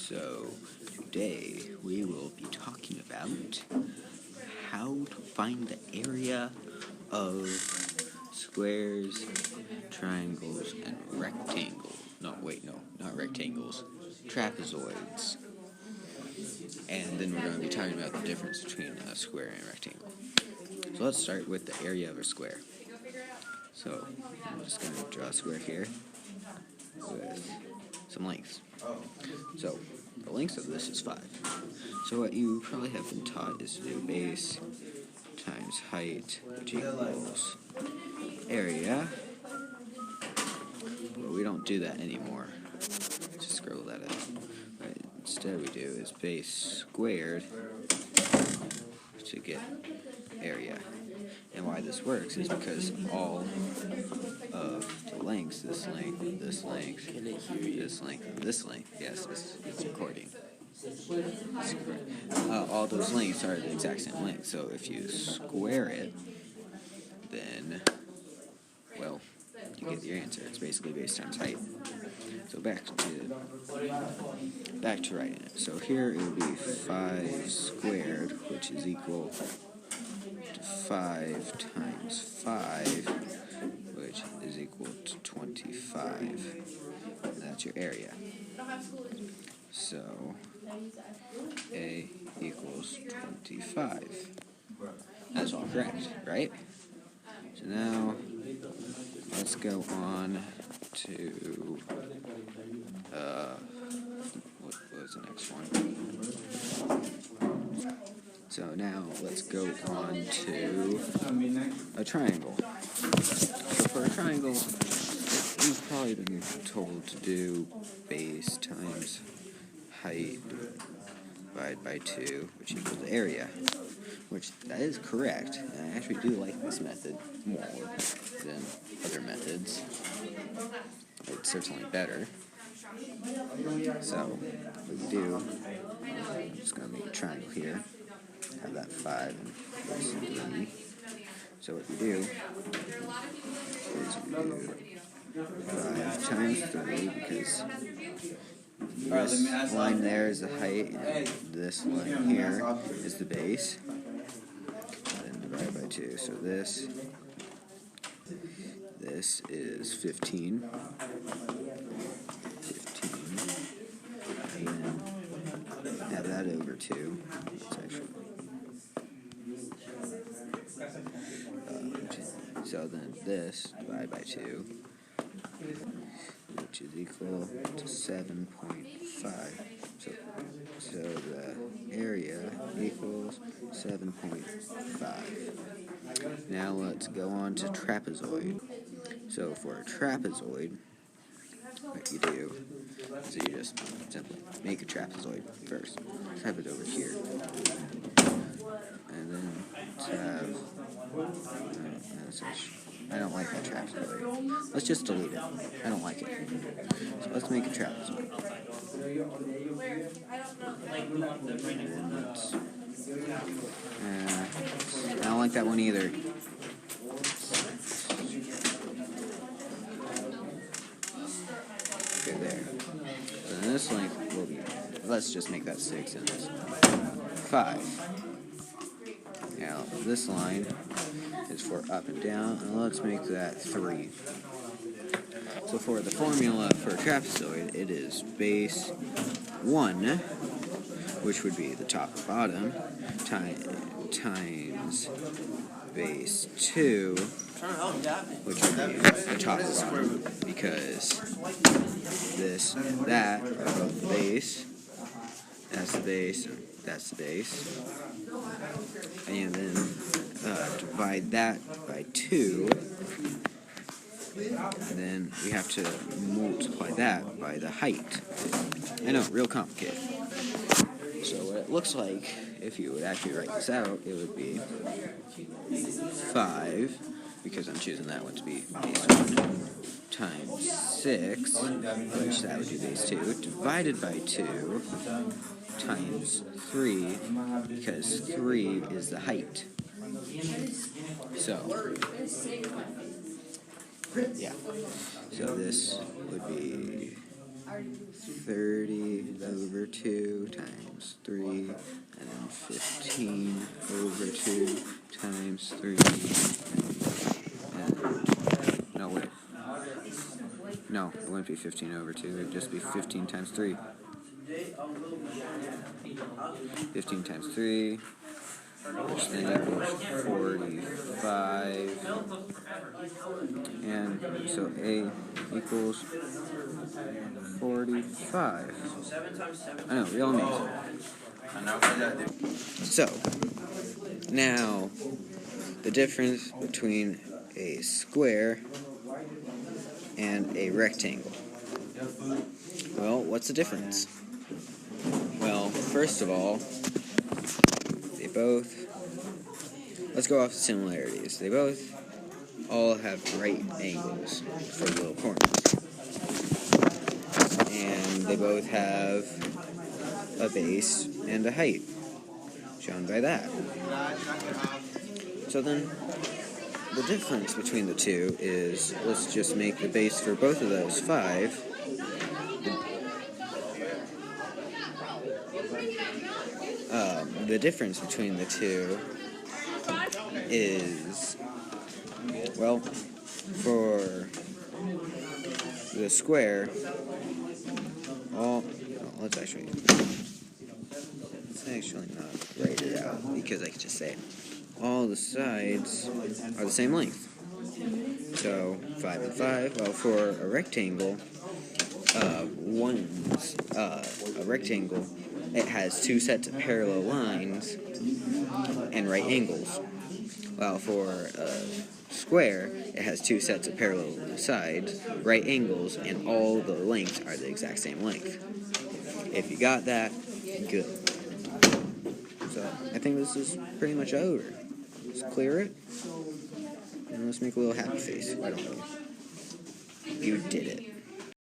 So today we will be talking about how to find the area of squares, triangles, and rectangles. No, not rectangles. Trapezoids. And then we're going to be talking about the difference between a square and a rectangle. So let's start with the area of a square. So I'm just going to draw a square here with some lengths. So the length of this is 5. So what you probably have been taught is to do base times height, which equals area. But we don't do that anymore. Just scroll that up. What instead we do is base squared to get area. And why this works is because all of the lengths, this length, this length, this length, and this length, yes, it's recording. All those lengths are the exact same length, so if you square it, then, well, you get your answer. It's basically base times height. So back to writing it. So here it would be 5 squared, which is equal to 5 times 5, which is equal to 25. And that's your area. So A equals 25. That's all correct, right? So now let's go on to what was the next one? So now let's go on to a triangle. So for a triangle, you've probably been told to do base times height divided by 2, which equals the area. Which, that is correct, and I actually do like this method more than other methods. It's certainly better. So, what you do, I'm just going to make a triangle here. Have that 5 and this 3. So what you do is you do 5 times 3, because this line there is the height, and this line here is the base. And then divide by 2. So this is 15. And then add that over 2. It's actually so then this divide by 2, which is equal to 7.5. So the area equals 7.5. Now let's go on to trapezoid. So for a trapezoid, what you do is you just simply make a trapezoid first. Have it over here. And then have I don't like that trapezoid. Let's just delete it. I don't like it. So let's make a trapezoid. I don't like that one either. Okay, there. So then this length will be, let's just make that 6 and this 5. Now this line is for up and down, and let's make that 3. So for the formula for a trapezoid, it is base 1, which would be the top and bottom, times base 2, which would be the top and bottom, because this and that are both the base. That's the base, and that's the base. And then divide that by 2. And then we have to multiply that by the height. I know, real complicated. So what it looks like, if you would actually write this out, it would be 5, because I'm choosing that one to be base 1, times 6, which that would be base 2, divided by 2, times 3, because 3 is the height. So, yeah. So this would be 30 over 2 times 3, and then 15 over 2 times 3, and, no, wait. No, it wouldn't be 15 over 2, it would just be 15 times 3. 15 times 3, which then equals 45, and so A equals 45. I know, real amazing. So, now, the difference between a square and a rectangle. Well, what's the difference? Well, first of all, let's go off the similarities. They both all have right angles for little corners. And they both have a base and a height, shown by that. So then, the difference between the two is, let's just make the base for both of those 5. The difference between the two is, well, for the square, let's actually not write it out, because I can just say it. All the sides are the same length. So 5 and 5. Well, for a rectangle, a rectangle, it has 2 sets of parallel lines and right angles. While for a square, it has 2 sets of parallel sides, right angles, and all the lengths are the exact same length. If you got that, good. So I think this is pretty much over. Let's clear it, and let's make a little happy face. Why don't we? You did it.